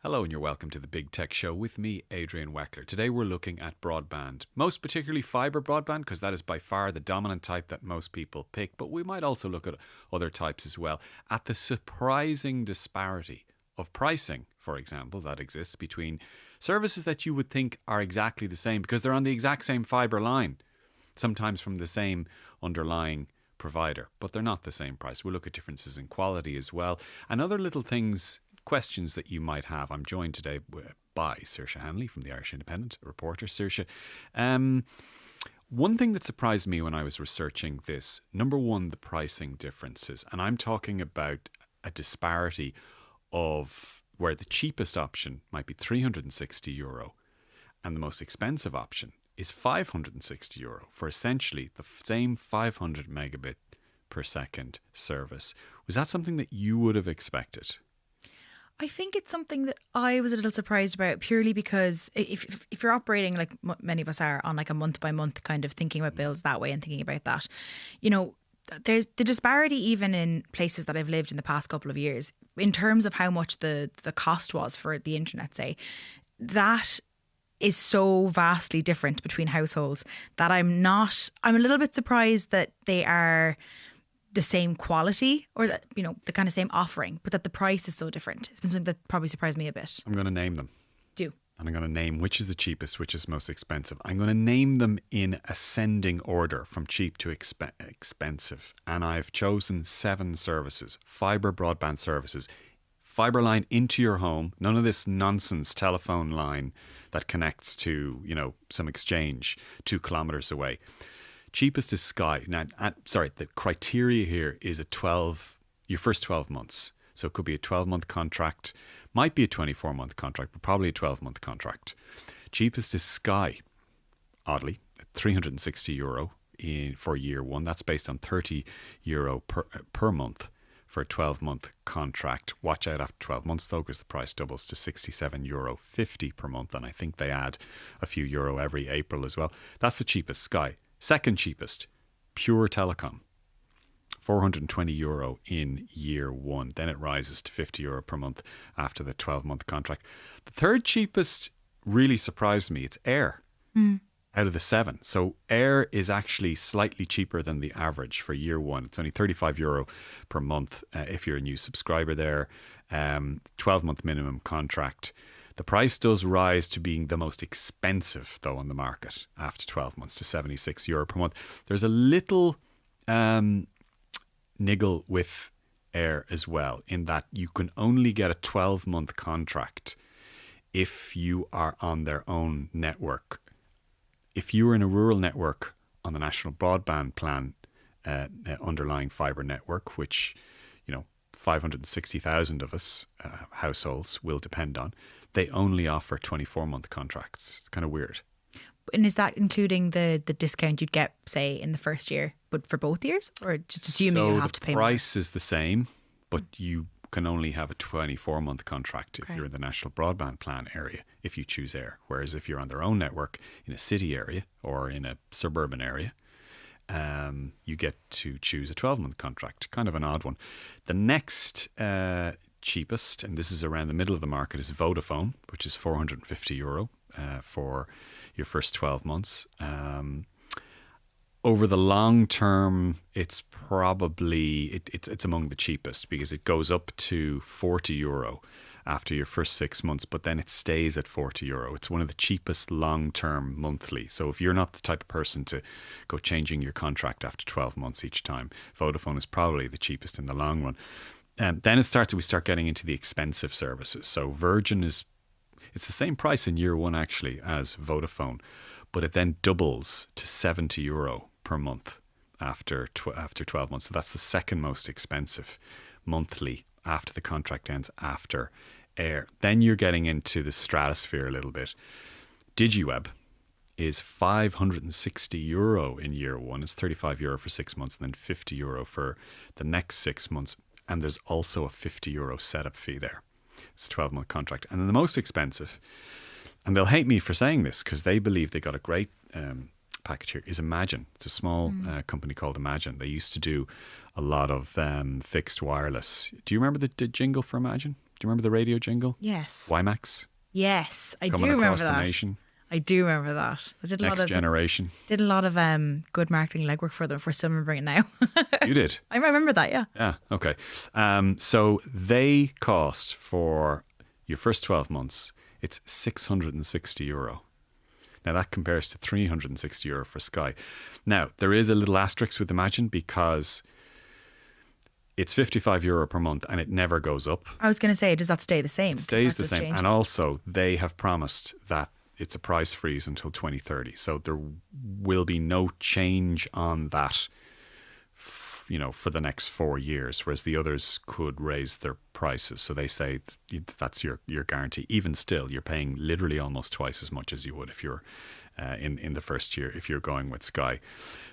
Hello and you're welcome to the Big Tech Show with me, Adrian Weckler. Today we're looking at broadband, most particularly fibre broadband, because that is by far the dominant type that most people pick, but we might also look at other types as well, at the surprising disparity of pricing, for example, that exists between services that you would think are exactly the same because they're on the exact same fibre line, sometimes from the same underlying provider, but they're not the same price. We'll look at differences in quality as well and other little things, questions that you might have. I'm joined today by Saoirse Hanley from the Irish Independent, a reporter. Saoirse, one thing that surprised me when I was researching this, number one, the pricing differences. And I'm talking about a disparity of where the cheapest option might be €360 and the most expensive option is €560 for essentially the same 500 megabit per second service. Was that something that you would have expected? I think it's something that I was a little surprised about, purely because if you're operating like many of us are on like a month by month kind of thinking about bills that way and thinking about that, you know, there's the disparity even in places that I've lived in the past couple of years in terms of how much the cost was for the internet, say, that is so vastly different between households that I'm a little bit surprised that they are the same quality or that, you know, the kind of same offering, but that the price is so different. It's been something that probably surprised me a bit. I'm going to name them. Do. And I'm going to name which is the cheapest, which is most expensive. I'm going to name them in ascending order from cheap to expensive. And I've chosen 7 services, fibre broadband services, fibre line into your home. None of this nonsense telephone line that connects to, you know, some exchange 2 kilometres away. Cheapest is Sky. Now, the criteria here is your first 12 months. So it could be a 12-month contract, might be a 24-month contract, but probably a 12-month contract. Cheapest is Sky, oddly, at €360 for year one. That's based on €30 per month for a 12-month contract. Watch out after 12 months, though, because the price doubles to €67.50 per month. And I think they add a few euro every April as well. That's the cheapest, Sky. Second cheapest, Pure Telecom, €420 in year one. Then it rises to €50 per month after the 12-month contract. The third cheapest really surprised me. It's Air out of the 7. So Air is actually slightly cheaper than the average for year one. It's only €35 per month if you're a new subscriber there. 12-month minimum contract. The price does rise to being the most expensive, though, on the market after 12 months to €76 per month. There's a little niggle with Air as well, in that you can only get a 12-month contract if you are on their own network. If you are in a rural network on the national broadband plan, underlying fibre network, which, you know, 560,000 of us households will depend on, they only offer 24-month contracts. It's kind of weird. And is that including the discount you'd get, say, in the first year, but for both years? Or just assuming you'll have to pay more? So the price is the same, but you can only have a 24-month contract if you're in the national broadband plan area, if you choose Air. Whereas if you're on their own network in a city area or in a suburban area, you get to choose a 12-month contract. Kind of an odd one. The next cheapest, and this is around the middle of the market, is Vodafone, which is €450 for your first 12 months. Over the long term, it's probably it's among the cheapest because it goes up to €40 after your first 6 months, but then it stays at €40. It's one of the cheapest long-term monthly. So if you're not the type of person to go changing your contract after 12 months each time, Vodafone is probably the cheapest in the long run. Then we start getting into the expensive services. So Virgin it's the same price in year one actually as Vodafone, but it then doubles to €70 per month after 12 months. So that's the second most expensive monthly after the contract ends after Air. Then you're getting into the stratosphere a little bit. DigiWeb is €560 in year one. It's €35 for 6 months and then €50 for the next 6 months. And there's also a €50 setup fee there. It's a 12-month contract. And then the most expensive, and they'll hate me for saying this because they believe they got a great package here, is Imagine. It's a small company called Imagine. They used to do a lot of fixed wireless. Do you remember the jingle for Imagine? Do you remember the radio jingle? Yes. WiMAX? Yes, I do Coming remember across the that. nation. I do remember that. I did a Next lot of generation. did a lot of good marketing legwork for them for some remembering it now. You did? I remember that, yeah. Yeah, okay. So they cost for your first 12 months, it's €660. Now that compares to €360 for Sky. Now, there is a little asterisk with Imagine because it's €55 per month and it never goes up. I was going to say, does that stay the same? It stays the same. And also, they have promised that it's a price freeze until 2030. So there will be no change on that, for the next 4 years, whereas the others could raise their prices. So they say that's your guarantee. Even still, you're paying literally almost twice as much as you would if you're in the first year, if you're going with Sky.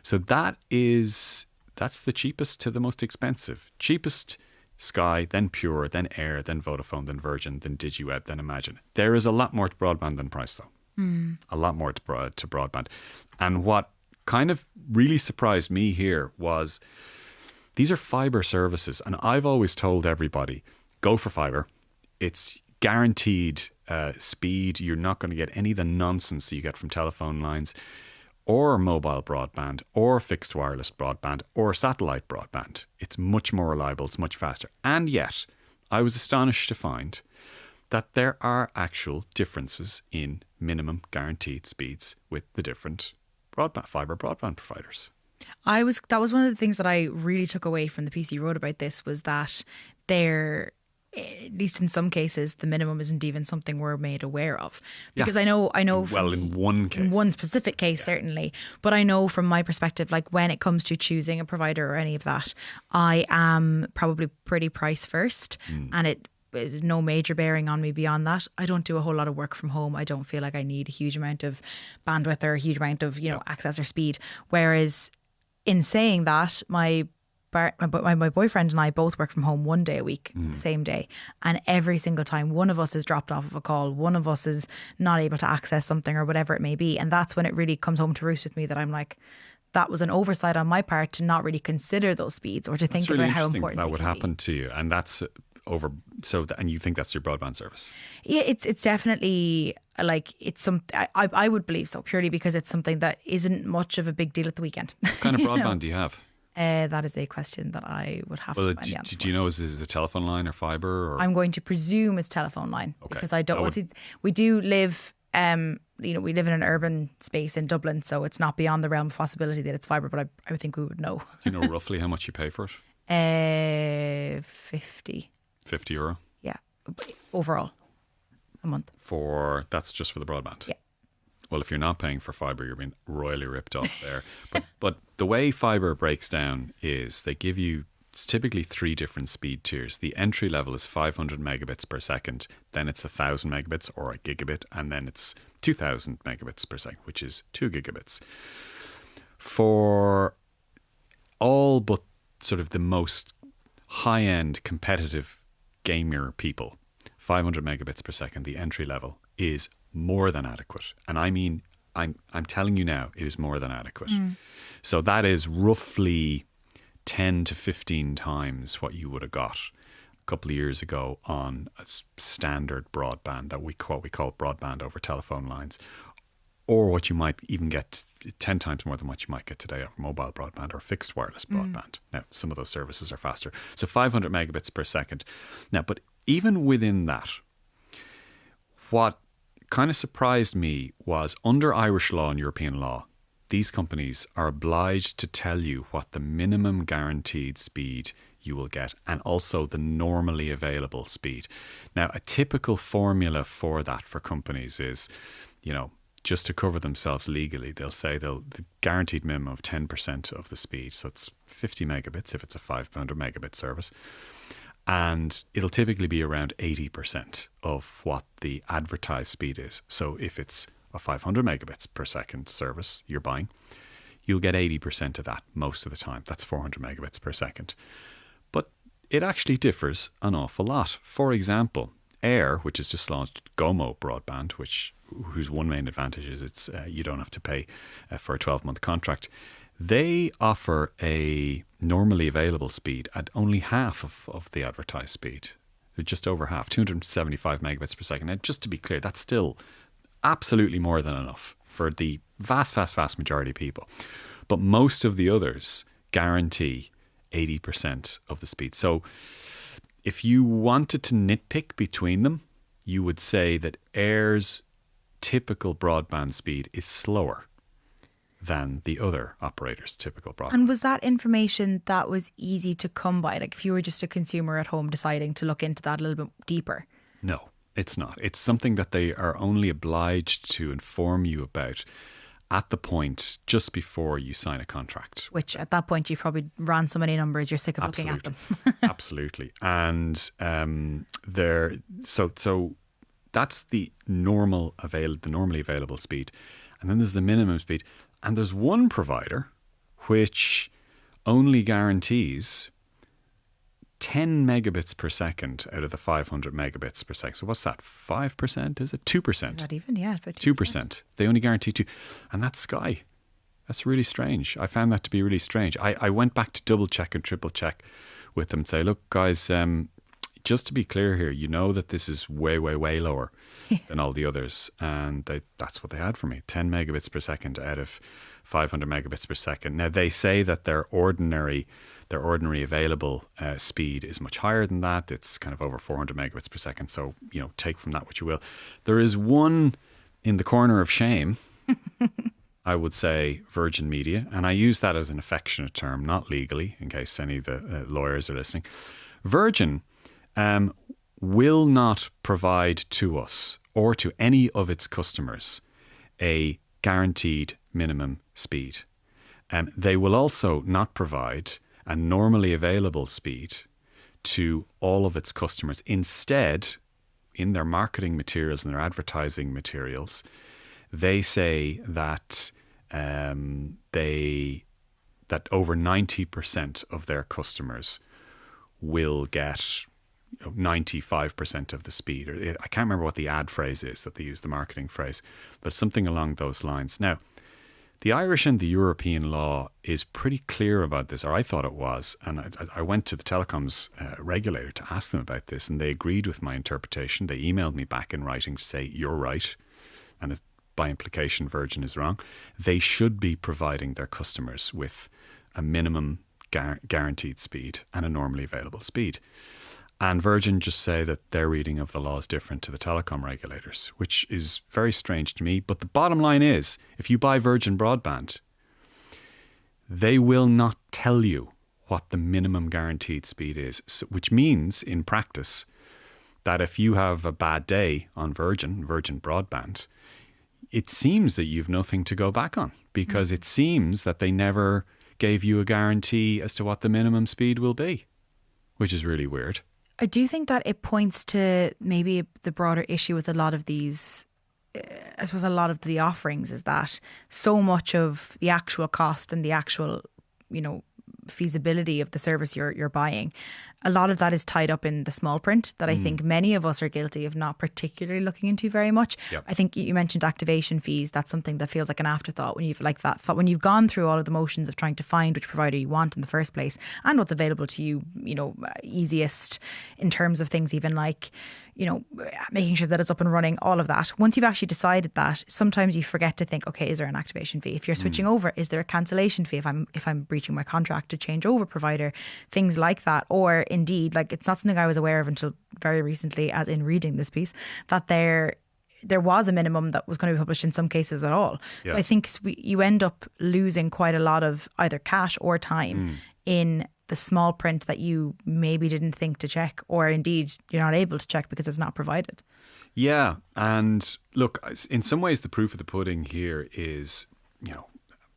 So that's the cheapest to the most expensive. Cheapest Sky, then Pure, then Air, then Vodafone, then Virgin, then DigiWeb, then Imagine. There is a lot more to broadband than price, though. A lot more to broadband. And what kind of really surprised me here was these are fibre services. And I've always told everybody, go for fibre. It's guaranteed speed. You're not going to get any of the nonsense that you get from telephone lines or mobile broadband or fixed wireless broadband or satellite broadband. It's much more reliable. It's much faster. And yet, I was astonished to find that there are actual differences in minimum guaranteed speeds with the different fibre broadband providers. That was one of the things that I really took away from the piece you wrote about this, was that there, at least in some cases, the minimum isn't even something we're made aware of. Because I know. Well, in one case. In one specific case, certainly. But I know from my perspective, like when it comes to choosing a provider or any of that, I am probably pretty price first. And it is no major bearing on me beyond that. I don't do a whole lot of work from home. I don't feel like I need a huge amount of bandwidth or a huge amount of, access or speed. Whereas in saying that, my boyfriend and I both work from home one day a week, the same day. And every single time one of us is dropped off of a call, one of us is not able to access something or whatever it may be. And that's when it really comes home to roost with me that I'm like, that was an oversight on my part to not really consider those speeds or to think really about how important that they would can happen be. to you. And that's over. So, and you think that's your broadband service? Yeah, it's definitely like it's some. I would believe so, purely because it's something that isn't much of a big deal at the weekend. What kind of broadband do you have? That is a question that I would have to find the answer do you know, is it a telephone line or fibre? Or? I'm going to presume it's telephone line, Okay. because I don't. We do live. We live in an urban space in Dublin, so it's not beyond the realm of possibility that it's fibre. But I would think we would know. Do you know roughly how much you pay for €50. it? €50. Yeah, overall, a month. That's just for the broadband. Yeah. Well, if you're not paying for fibre, you're being royally ripped off there. But the way fibre breaks down is they give you, it's typically 3 different speed tiers. The entry level is 500 megabits per second, then it's 1,000 megabits or a gigabit, and then it's 2,000 megabits per second, which is 2 gigabits. For all but sort of the most high-end competitive gamer people, 500 megabits per second, the entry level, is more than adequate. And I mean, I'm telling you now, it is more than adequate. So that is roughly 10 to 15 times what you would have got a couple of years ago on a standard broadband, that what we call broadband over telephone lines, or what you might even get 10 times more than what you might get today on mobile broadband or fixed wireless broadband. Now, some of those services are faster. So 500 megabits per second. Now, but even within that, what kind of surprised me was under Irish law and European law, these companies are obliged to tell you what the minimum guaranteed speed you will get and also the normally available speed. Now, a typical formula for that for companies is, just to cover themselves legally, they'll say the guaranteed minimum of 10% of the speed. So it's 50 megabits if it's a 500 megabit service. And it'll typically be around 80% of what the advertised speed is. So if it's a 500 megabits per second service you're buying, you'll get 80% of that most of the time. That's 400 megabits per second. But it actually differs an awful lot. For example, Air, which has just launched Gomo broadband, whose one main advantage is it's you don't have to pay for a 12-month contract. They offer a normally available speed at only half of the advertised speed. They're just over half, 275 megabits per second. Now, just to be clear, that's still absolutely more than enough for the vast majority of people. But most of the others guarantee 80% of the speed. So if you wanted to nitpick between them, you would say that Air's typical broadband speed is slower than the other operators' typical broadband. And was that information that was easy to come by? Like if you were just a consumer at home deciding to look into that a little bit deeper? No, it's not. It's something that they are only obliged to inform you about at the point just before you sign a contract. Which at that point you've probably ran so many numbers, you're sick of looking at them. Absolutely. And so that's the normally available speed. And then there's the minimum speed. And there's one provider which only guarantees 10 megabits per second out of the 500 megabits per second. So what's that? 5%? Is it 2%? Is that even? Yeah. 2%. They only guarantee 2. And that's Sky. That's really strange. I found that to be really strange. I went back to double check and triple check with them and say, look, guys, just to be clear here, you know that this is way, way, way lower than all the others. And that's what they had for me, 10 megabits per second out of 500 megabits per second. Now, they say that their ordinary available speed is much higher than that. It's kind of over 400 megabits per second. So, take from that what you will. There is one in the corner of shame, I would say Virgin Media. And I use that as an affectionate term, not legally, in case any of the lawyers are listening. Virgin will not provide to us or to any of its customers a guaranteed minimum speed. They will also not provide a normally available speed to all of its customers. Instead, in their marketing materials and their advertising materials, they say that that over 90% of their customers will get 95% of the speed. I can't remember what the ad phrase is that they use, the marketing phrase, but something along those lines. Now, the Irish and the European law is pretty clear about this, or I thought it was. And I went to the telecoms regulator to ask them about this, and they agreed with my interpretation. They emailed me back in writing to say, you're right. And by implication, Virgin is wrong. They should be providing their customers with a minimum guaranteed speed and a normally available speed. And Virgin just say that their reading of the law is different to the telecom regulators, which is very strange to me. But the bottom line is, if you buy Virgin Broadband, they will not tell you what the minimum guaranteed speed is, which means in practice that if you have a bad day on Virgin Broadband, it seems that you've nothing to go back on, because it seems that they never gave you a guarantee as to what the minimum speed will be, which is really weird. I do think that it points to maybe the broader issue with a lot of these, I suppose a lot of the offerings is that so much of the actual cost and the actual, feasibility of the service you're buying, a lot of that is tied up in the small print that I think many of us are guilty of not particularly looking into very much. Yep. I think you mentioned activation fees. That's something that feels like an afterthought when when you've gone through all of the motions of trying to find which provider you want in the first place and what's available to you, easiest in terms of things even like, making sure that it's up and running, all of that. Once you've actually decided that, sometimes you forget to think, okay, is there an activation fee? If you're switching over, is there a cancellation fee if I'm breaching my contract to change over provider? Things like that. Or indeed, like it's not something I was aware of until very recently, as in reading this piece, that there was a minimum that was going to be published in some cases at all. Yeah. So I think you end up losing quite a lot of either cash or time in the small print that you maybe didn't think to check, or indeed you're not able to check because it's not provided. Yeah. And look, in some ways the proof of the pudding here is,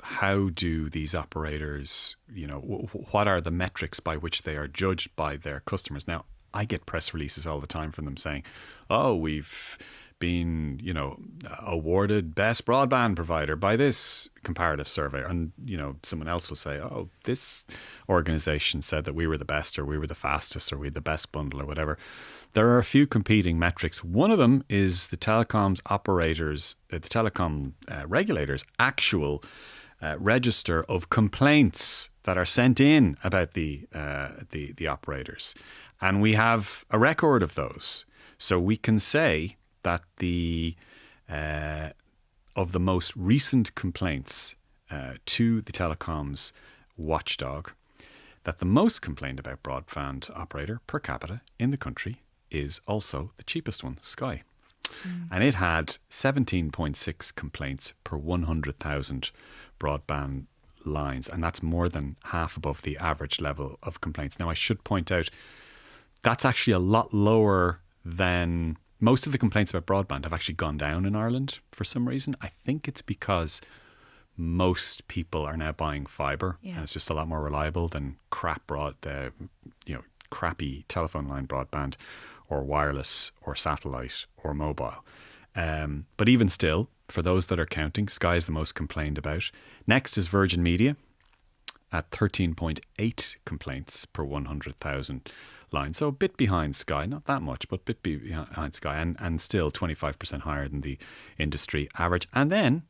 how do these operators, what are the metrics by which they are judged by their customers? Now, I get press releases all the time from them saying, oh, we've been, awarded best broadband provider by this comparative survey. And, someone else will say, oh, this organization said that we were the best, or we were the fastest, or we had the best bundle, or whatever. There are a few competing metrics. One of them is the telecoms operators, the telecom regulators' actual register of complaints that are sent in about the operators. And we have a record of those. So we can say that of the most recent complaints to the telecoms watchdog, that the most complained about broadband operator per capita in the country is also the cheapest one, Sky. And it had 17.6 complaints per 100,000 broadband lines. And that's more than half above the average level of complaints. Now, I should point out that's actually a lot lower than most of the complaints about broadband have actually gone down in Ireland for some reason. I think it's because most people are now buying fibre, and it's just a lot more reliable than crappy telephone line broadband or wireless or satellite or mobile. But even still, for those that are counting, Sky is the most complained about. Next is Virgin Media at 13.8 complaints per 100,000 lines. So a bit behind Sky, not that much, but a bit behind Sky, and still 25% higher than the industry average. And then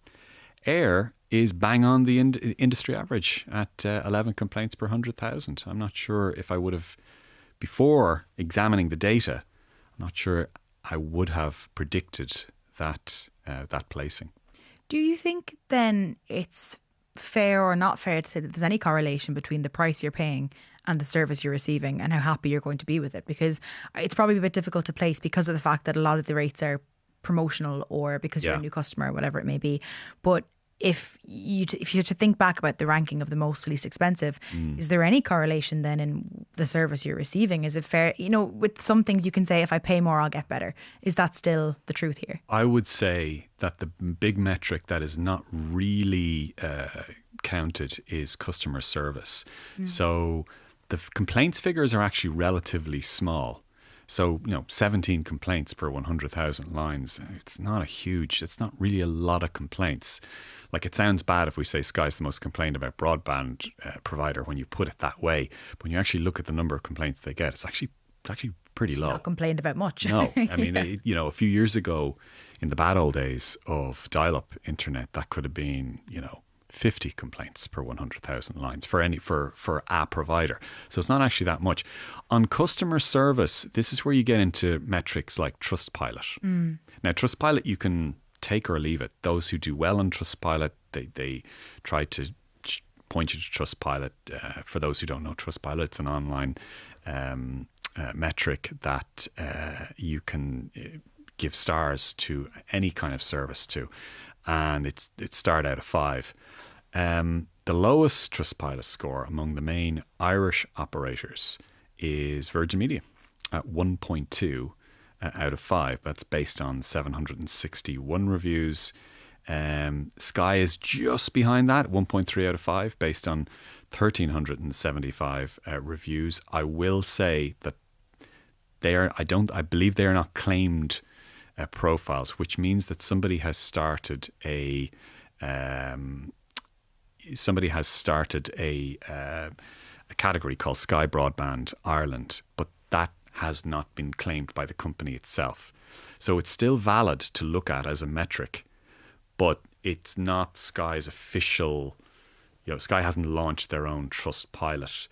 Air is bang on the industry average at 11 complaints per 100,000. I'm not sure if I would have, before examining the data, I'm not sure I would have predicted that placing. Do you think then it's fair or not fair to say that there's any correlation between the price you're paying and the service you're receiving and how happy you're going to be with it? Because it's probably a bit difficult to place because of the fact that a lot of the rates are promotional or because you're a new customer, whatever it may be. But if you were to think back about the ranking of the most to least expensive, is there any correlation then in the service you're receiving? Is it fair? You know, with some things you can say, if I pay more, I'll get better. Is that still the truth here? I would say that the big metric that is not really counted is customer service. So the complaints figures are actually relatively small. So, 17 complaints per 100,000 lines. It's not really a lot of complaints. Like, it sounds bad if we say Sky's the most complained about broadband provider when you put it that way. But when you actually look at the number of complaints they get, it's actually pretty low. Not complained about much. No. I mean, a few years ago, in the bad old days of dial-up internet, that could have been, 50 complaints per 100,000 lines for a provider. So it's not actually that much. On customer service, this is where you get into metrics like Trustpilot. Now, Trustpilot, you can take or leave it. Those who do well on Trustpilot, they try to point you to Trustpilot. For those who don't know Trustpilot, it's an online metric that you can give stars to any kind of service to. And it's starred out of 5. The lowest Trustpilot score among the main Irish operators is Virgin Media at 1.2 out of 5. That's based on 761 reviews. Sky is just behind that, 1.3 out of 5, based on 1,375 reviews. I will say that I believe they are not claimed profiles, which means that somebody has started a category called Sky Broadband Ireland, but that has not been claimed by the company itself. So it's still valid to look at as a metric, but it's not Sky's official. Sky hasn't launched their own Trustpilot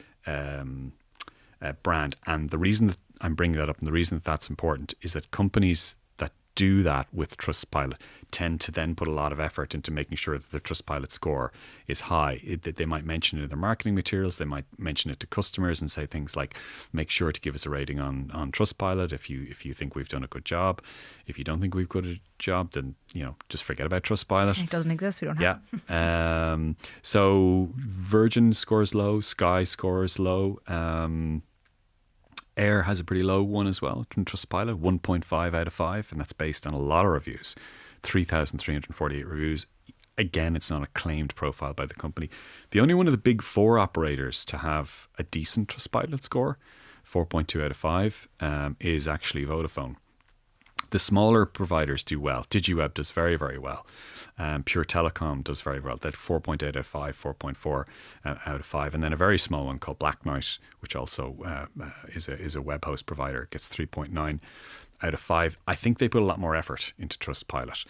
brand. And the reason that I'm bringing that up, and the reason that that's important, is that companies that do that with Trustpilot tend to then put a lot of effort into making sure that the Trustpilot score is high. They might mention it in their marketing materials. They might mention it to customers and say things like, make sure to give us a rating on Trustpilot if you think we've done a good job. If you don't think we've done a good job, then just forget about Trustpilot. It doesn't exist. We don't have it. Yeah. So Virgin scores low, Sky scores low. Air has a pretty low one as well from Trustpilot, 1.5 out of 5, and that's based on a lot of reviews, 3,348 reviews. Again, it's not a claimed profile by the company. The only one of the big 4 operators to have a decent Trustpilot score, 4.2 out of 5, is actually Vodafone. The smaller providers do well. DigiWeb does very, very well. Pure Telecom does very well. That 4.8 out of 5, 4.4 out of 5. And then a very small one called Black Knight, which also is a web host provider, gets 3.9 out of 5. I think they put a lot more effort into Trustpilot.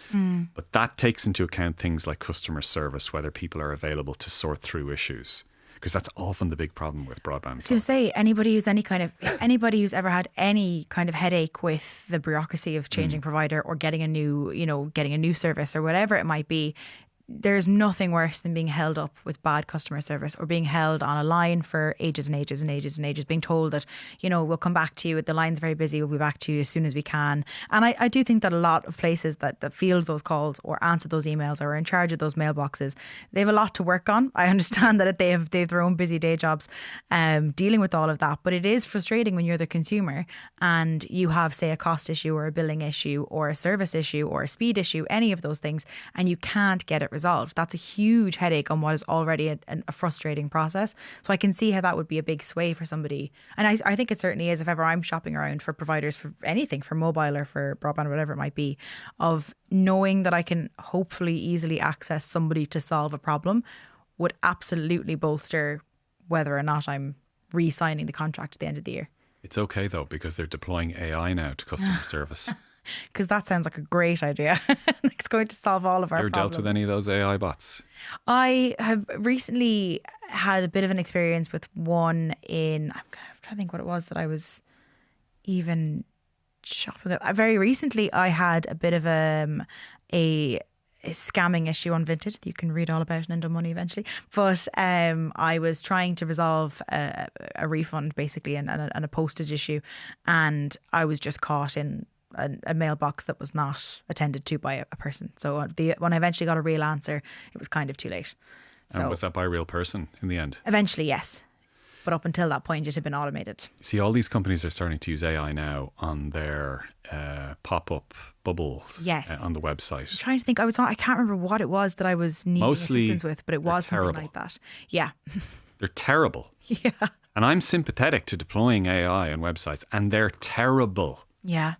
But that takes into account things like customer service, whether people are available to sort through issues. because that's often the big problem with broadband. I was going to say, anybody who's ever had any kind of headache with the bureaucracy of changing provider or getting a new service or whatever it might be, there's nothing worse than being held up with bad customer service or being held on a line for ages and ages and ages and ages, being told that, we'll come back to you. The line's very busy. We'll be back to you as soon as we can. And I do think that a lot of places that field those calls or answer those emails or are in charge of those mailboxes, they have a lot to work on. I understand that they have their own busy day jobs dealing with all of that. But it is frustrating when you're the consumer and you have, say, a cost issue or a billing issue or a service issue or a speed issue, any of those things, and you can't get it resolved. That's a huge headache on what is already a frustrating process. So I can see how that would be a big sway for somebody. And I think it certainly is if ever I'm shopping around for providers for anything, for mobile or for broadband or whatever it might be, of knowing that I can hopefully easily access somebody to solve a problem would absolutely bolster whether or not I'm re-signing the contract at the end of the year. It's okay though, because they're deploying AI now to customer service. Because that sounds like a great idea. It's going to solve all of our problems. Ever dealt with any of those AI bots? I have recently had a bit of an experience with one I'm trying to think what it was that I was even shopping at. Very recently, I had a bit of a scamming issue on Vinted. You can read all about it in Endo Money eventually. But I was trying to resolve a refund basically and a postage issue. And I was just caught in a mailbox that was not attended to by a person. So when I eventually got a real answer, it was kind of too late. And was that by a real person in the end? Eventually, yes. But up until that point, it had been automated. See, all these companies are starting to use AI now on their pop-up bubble on the website. I'm trying to think. I can't remember what it was that I was needing assistance with, but it was something like that. Yeah. They're terrible. Yeah. And I'm sympathetic to deploying AI on websites, and they're terrible. Yeah.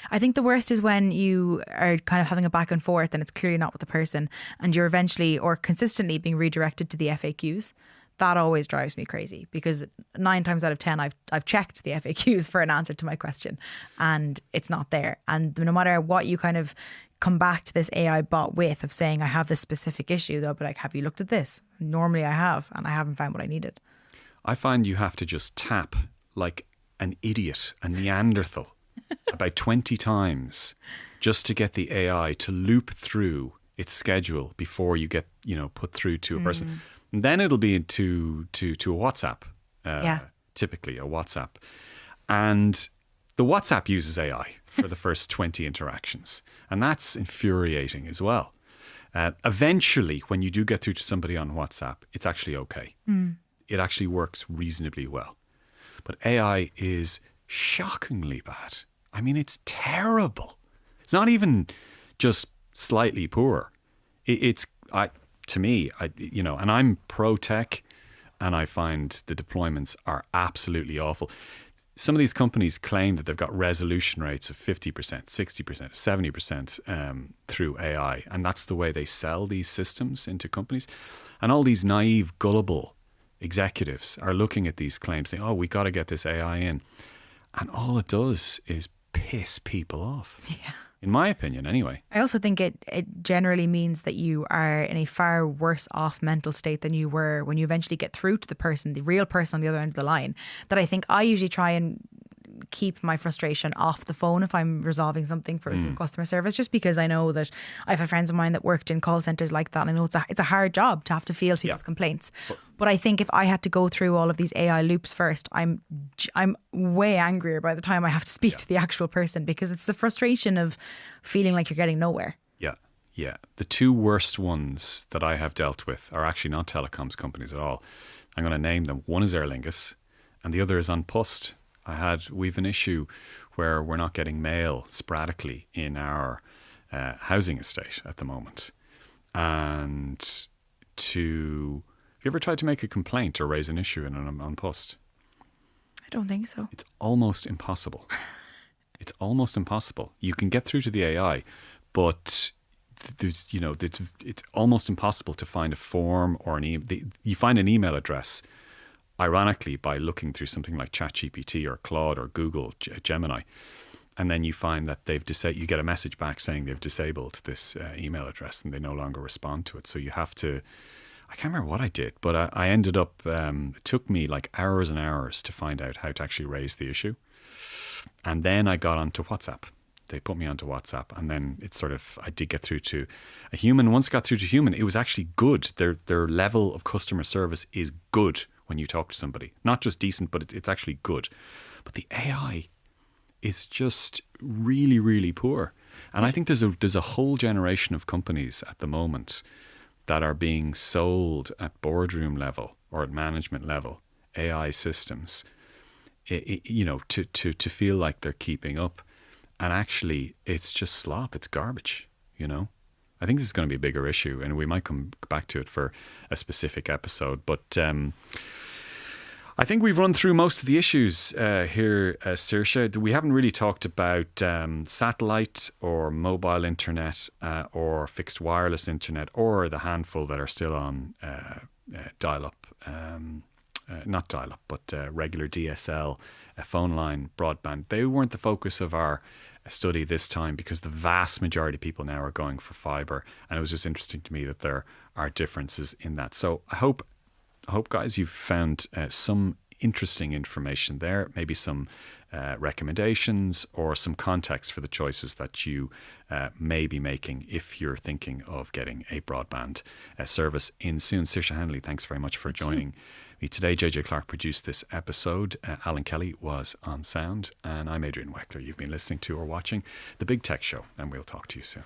I think the worst is when you are kind of having a back and forth and it's clearly not with the person and you're eventually or consistently being redirected to the FAQs. That always drives me crazy because 9 times out of 10 I've checked the FAQs for an answer to my question and it's not there. And no matter what you kind of come back to this AI bot with of saying I have this specific issue, they'll be like, have you looked at this? Normally I have and I haven't found what I needed. I find you have to just tap like an idiot, a Neanderthal, about 20 times just to get the AI to loop through its schedule before you get, put through to a person. And then it'll be to a WhatsApp, typically a WhatsApp. And the WhatsApp uses AI for the first 20 interactions. And that's infuriating as well. Eventually, when you do get through to somebody on WhatsApp, it's actually okay. It actually works reasonably well. But AI is shockingly bad. I mean, it's terrible. It's not even just slightly poor. To me, and I'm pro tech, and I find the deployments are absolutely awful. Some of these companies claim that they've got resolution rates of 50%, 60%, 70% through AI, and that's the way they sell these systems into companies. And all these naive, gullible executives are looking at these claims, saying, "Oh, we got to get this AI in," and all it does is piss people off. Yeah. In my opinion, anyway. I also think it generally means that you are in a far worse off mental state than you were when you eventually get through to the person, the real person on the other end of the line. That I think I usually try and keep my frustration off the phone if I'm resolving something for customer service, just because I know that I have friends of mine that worked in call centres like that. And I know it's a hard job to have to field people's complaints. But I think if I had to go through all of these AI loops first, I'm way angrier by the time I have to speak to the actual person, because it's the frustration of feeling like you're getting nowhere. Yeah. The 2 worst ones that I have dealt with are actually not telecoms companies at all. I'm going to name them. One is Aer Lingus and the other is An Post. We've an issue where we're not getting mail sporadically in our housing estate at the moment. And have you ever tried to make a complaint or raise an issue in an An Post? I don't think so. It's almost impossible. It's almost impossible. You can get through to the AI, but it's almost impossible to find a form or you find an email address, ironically, by looking through something like ChatGPT or Claude or Google Gemini, and then you find that you get a message back saying they've disabled this email address and they no longer respond to it. So you have to, I can't remember what I did, but I ended up, it took me like hours and hours to find out how to actually raise the issue. And then I got onto WhatsApp. They put me onto WhatsApp, and then it's sort of, I did get through to a human. Once I got through to human, it was actually good. Their level of customer service is good when you talk to somebody. Not just decent, but it's actually good. But the AI is just really, really poor. And I think there's a whole generation of companies at the moment that are being sold at boardroom level or at management level, AI systems, to feel like they're keeping up. And actually, it's just slop. It's garbage, I think this is going to be a bigger issue, and we might come back to it for a specific episode. But I think we've run through most of the issues here, Saoirse. We haven't really talked about satellite or mobile internet or fixed wireless internet, or the handful that are still on dial-up. Not dial-up, but regular DSL, phone line, broadband. They weren't the focus of our study this time, because the vast majority of people now are going for fibre, and it was just interesting to me that there are differences in that. So I hope, guys, you've found some interesting information there, maybe some recommendations or some context for the choices that you may be making if you're thinking of getting a broadband service in soon. Saoirse Hanley, thanks very much for joining me today. JJ Clark produced this episode. Alan Kelly was on sound, and I'm Adrian Weckler. You've been listening to or watching The Big Tech Show, and we'll talk to you soon.